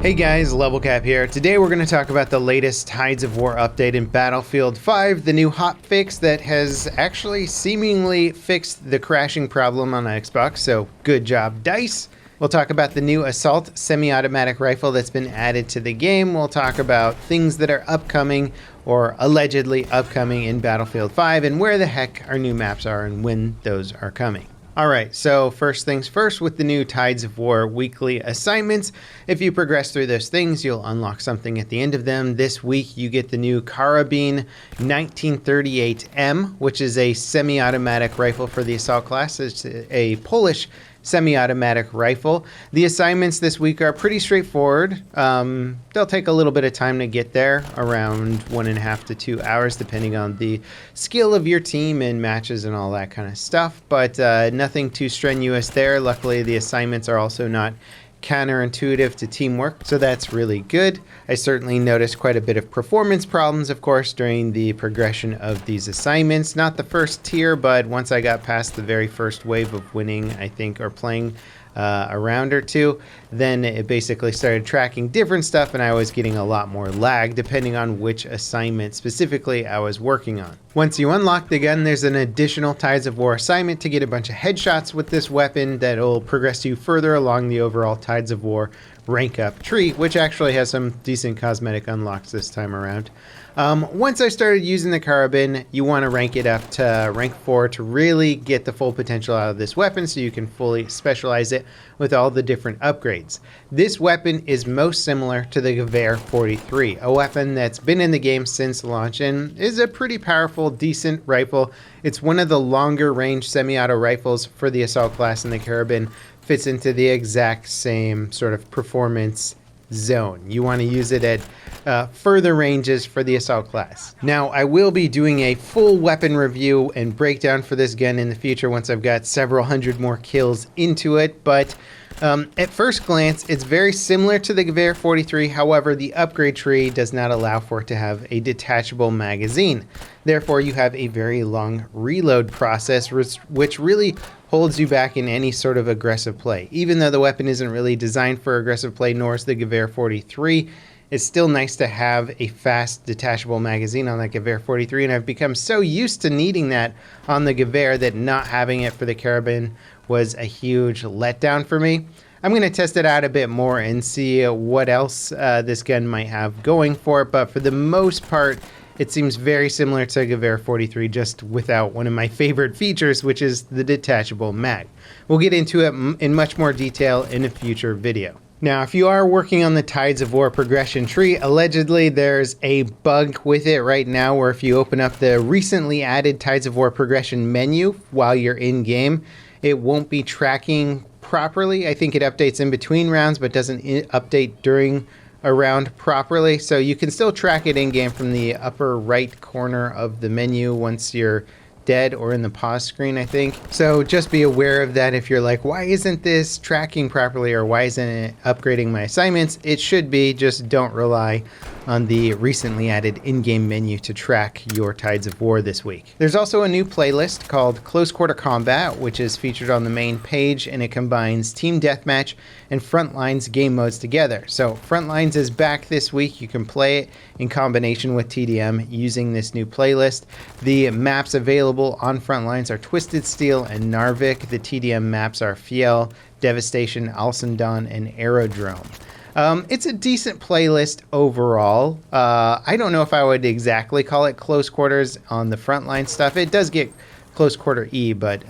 Hey guys, Level Cap here. Today we're going to talk about the latest Tides of War update in Battlefield 5, the new hotfix that has actually seemingly fixed the crashing problem on Xbox, so good job DICE. We'll talk about the new Assault semi-automatic rifle that's been added to the game. We'll talk about things that are upcoming or allegedly upcoming in Battlefield 5 and where the heck our new maps are and when those are coming. Alright, so first things first, with the new Tides of War weekly assignments, if you progress through those things, you'll unlock something at the end of them. This week, you get the new Carabine 1938M, which is a semi-automatic rifle for the Assault class. It's a Polish semi-automatic rifle. The assignments this week are pretty straightforward. They'll take a little bit of time to get there, around 1.5 to 2 hours, depending on the skill of your team and matches and all that kind of stuff, but nothing too strenuous there. Luckily, the assignments are also not counterintuitive to teamwork, so that's really good. I certainly noticed quite a bit of performance problems, of course, during the progression of these assignments. Not the first tier, but once I got past the very first wave of winning, I think, or playing a round or two, then it basically started tracking different stuff and I was getting a lot more lag depending on which assignment specifically I was working on. Once you unlock the gun, there's an additional Tides of War assignment to get a bunch of headshots with this weapon that'll progress you further along the overall Tides of War rank up tree, which actually has some decent cosmetic unlocks this time around. Once I started using the Carabine, you want to rank it up to rank 4 to really get the full potential out of this weapon so you can fully specialize it with all the different upgrades. This weapon is most similar to the Gewehr 43, a weapon that's been in the game since launch and is a pretty powerful, decent rifle. It's one of the longer range semi-auto rifles for the Assault class, and the Carabine fits into the exact same sort of performance zone. You want to use it at further ranges for the Assault class. Now, I will be doing a full weapon review and breakdown for this gun in the future once I've got several hundred more kills into it, but at first glance, it's very similar to the Gewehr 43. However, the upgrade tree does not allow for it to have a detachable magazine. Therefore, you have a very long reload process, which really holds you back in any sort of aggressive play. Even though the weapon isn't really designed for aggressive play, nor is the Gewehr 43, it's still nice to have a fast detachable magazine on that Gewehr 43, and I've become so used to needing that on the Gewehr that not having it for the Carabine was a huge letdown for me. I'm going to test it out a bit more and see what else this gun might have going for it, but for the most part, it seems very similar to Gewehr 43, just without one of my favorite features, which is the detachable mag. We'll get into it in much more detail in a future video. Now, if you are working on the Tides of War progression tree, allegedly there's a bug with it right now where if you open up the recently added Tides of War progression menu while you're in game, it won't be tracking properly. I think it updates in between rounds, but doesn't update during a round properly. So you can still track it in game from the upper right corner of the menu once you're dead or in the pause screen, I think. So just be aware of that if you're like, why isn't this tracking properly or why isn't it upgrading my assignments? It should be, just don't rely on the recently added in-game menu to track your Tides of War this week. There's also a new playlist called Close Quarter Combat, which is featured on the main page, and it combines Team Deathmatch and Frontlines game modes together. So Frontlines is back this week. You can play it in combination with TDM using this new playlist. The maps available on Frontlines are Twisted Steel and Narvik. The TDM maps are Fiel, Devastation, Alcindon, and Aerodrome. It's a decent playlist overall. I don't know if I would exactly call it close quarters on the frontline stuff. It does get close quarter E, but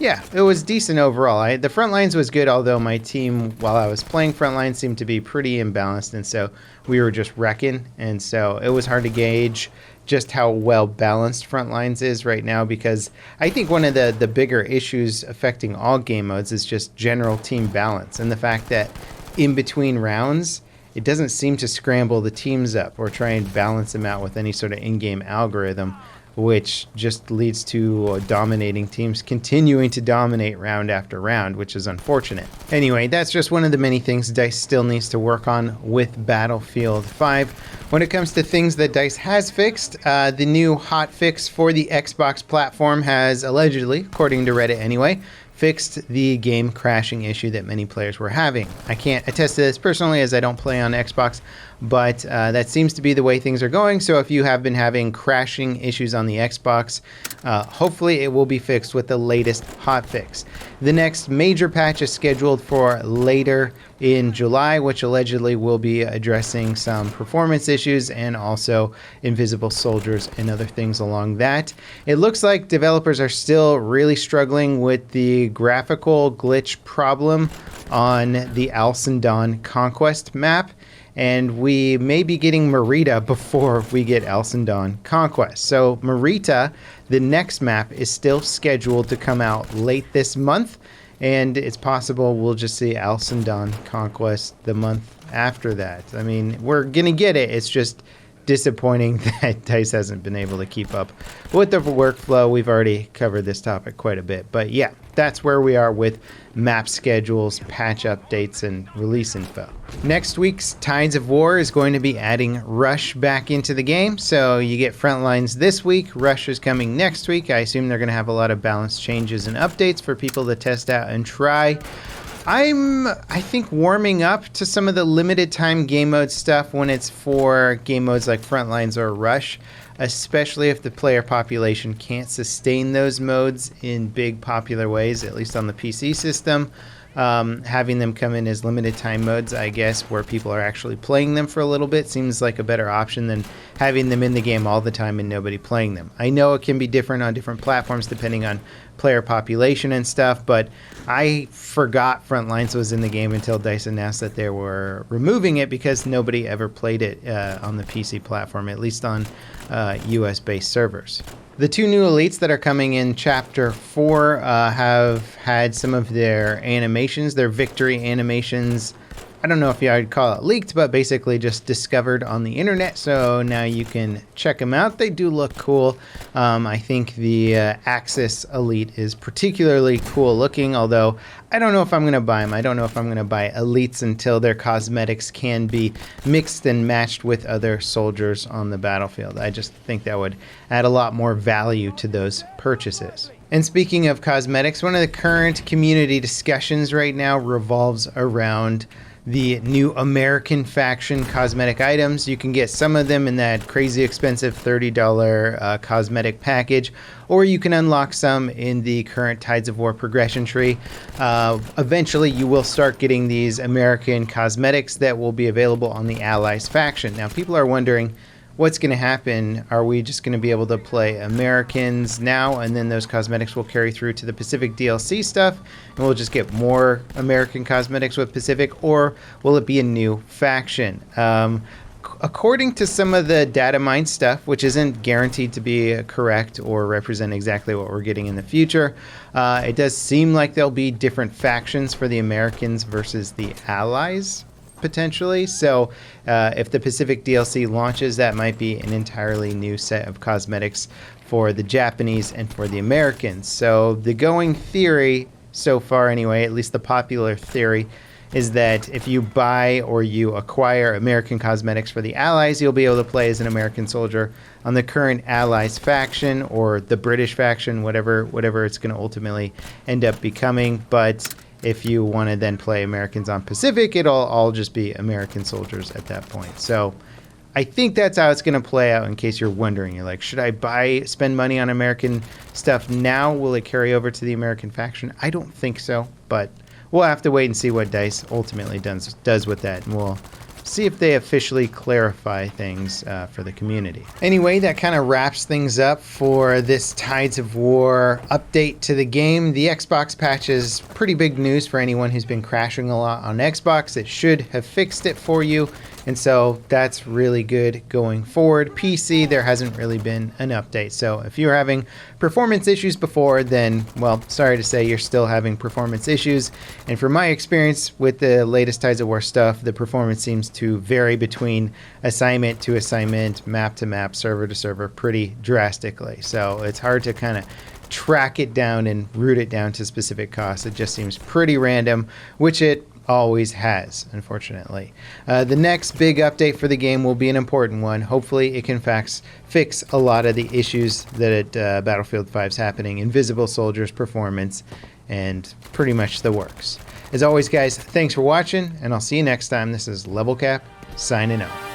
yeah, it was decent overall. The frontlines was good, although my team, while I was playing frontline, seemed to be pretty imbalanced, and so we were just wrecking, and so it was hard to gauge just how well balanced frontlines is right now, because I think one of the bigger issues affecting all game modes is just general team balance, and the fact that in between rounds, it doesn't seem to scramble the teams up or try and balance them out with any sort of in-game algorithm, which just leads to dominating teams continuing to dominate round after round, which is unfortunate. Anyway, that's just one of the many things DICE still needs to work on with Battlefield 5. When it comes to things that DICE has fixed, the new hotfix for the Xbox platform has allegedly, according to Reddit anyway, fixed the game crashing issue that many players were having. I can't attest to this personally as I don't play on Xbox, but that seems to be the way things are going. So if you have been having crashing issues on the Xbox, hopefully it will be fixed with the latest hotfix. The next major patch is scheduled for later in July, which allegedly will be addressing some performance issues and also invisible soldiers and other things along that. It looks like developers are still really struggling with the graphical glitch problem on the Alcindon Conquest map, and we may be getting Merita before we get Alcindon Conquest. So Merita, the next map, is still scheduled to come out late this month, and it's possible we'll just see Alcindon Conquest the month after that. I mean, we're going to get it. It's just disappointing that DICE hasn't been able to keep up with the workflow. We've already covered this topic quite a bit. But yeah, that's where we are with map schedules, patch updates, and release info. Next week's Tides of War is going to be adding Rush back into the game. So you get Frontlines this week. Rush is coming next week. I assume they're going to have a lot of balance changes and updates for people to test out and try. I think, warming up to some of the limited time game mode stuff when it's for game modes like Frontlines or Rush, especially if the player population can't sustain those modes in big popular ways, at least on the PC system. Having them come in as limited time modes, I guess, where people are actually playing them for a little bit seems like a better option than having them in the game all the time and nobody playing them. I know it can be different on different platforms depending on player population and stuff, but I forgot Frontlines was in the game until DICE announced that they were removing it because nobody ever played it on the PC platform, at least on US-based servers. The two new elites that are coming in Chapter 4 have had some of their animations, their victory animations. I don't know if I'd call it leaked, but basically just discovered on the internet. So now you can check them out. They do look cool. I think the Axis Elite is particularly cool looking, although I don't know if I'm going to buy them. I don't know if I'm going to buy elites until their cosmetics can be mixed and matched with other soldiers on the battlefield. I just think that would add a lot more value to those purchases. And speaking of cosmetics, one of the current community discussions right now revolves around the new American faction cosmetic items. You can get some of them in that crazy expensive $30 cosmetic package, or you can unlock some in the current Tides of War progression tree. Eventually, you will start getting these American cosmetics that will be available on the Allies faction. Now, people are wondering, what's going to happen? Are we just going to be able to play Americans now, and then those cosmetics will carry through to the Pacific DLC stuff, and we'll just get more American cosmetics with Pacific, or will it be a new faction? According to some of the data mine stuff, which isn't guaranteed to be correct or represent exactly what we're getting in the future, it does seem like there'll be different factions for the Americans versus the Allies, potentially. So if the Pacific DLC launches, that might be an entirely new set of cosmetics for the Japanese and for the Americans. So the going theory so far anyway, at least the popular theory, is that if you buy or you acquire American cosmetics for the Allies, you'll be able to play as an American soldier on the current Allies faction or the British faction, whatever it's going to ultimately end up becoming. But if you want to then play Americans on Pacific, it'll all just be American soldiers at that point. So I think that's how it's going to play out, in case you're wondering. You're like, should I spend money on American stuff now? Will it carry over to the American faction? I don't think so, but we'll have to wait and see what DICE ultimately does with that, and we'll see if they officially clarify things for the community. Anyway, that kind of wraps things up for this Tides of War update to the game. The Xbox patch is pretty big news for anyone who's been crashing a lot on Xbox. It should have fixed it for you, and so that's really good going forward. PC, there hasn't really been an update. So if you were having performance issues before, then, well, sorry to say you're still having performance issues. And from my experience with the latest Tides of War stuff, the performance seems to vary between assignment to assignment, map to map, server to server pretty drastically. So it's hard to kind of track it down and root it down to specific costs. It just seems pretty random, which it always has, unfortunately. The next big update for the game will be an important one. Hopefully it can fix a lot of the issues that Battlefield 5 is happening. Invisible soldiers, performance, and pretty much the works. As always, guys, thanks for watching, and I'll see you next time. This is Level Cap, signing out.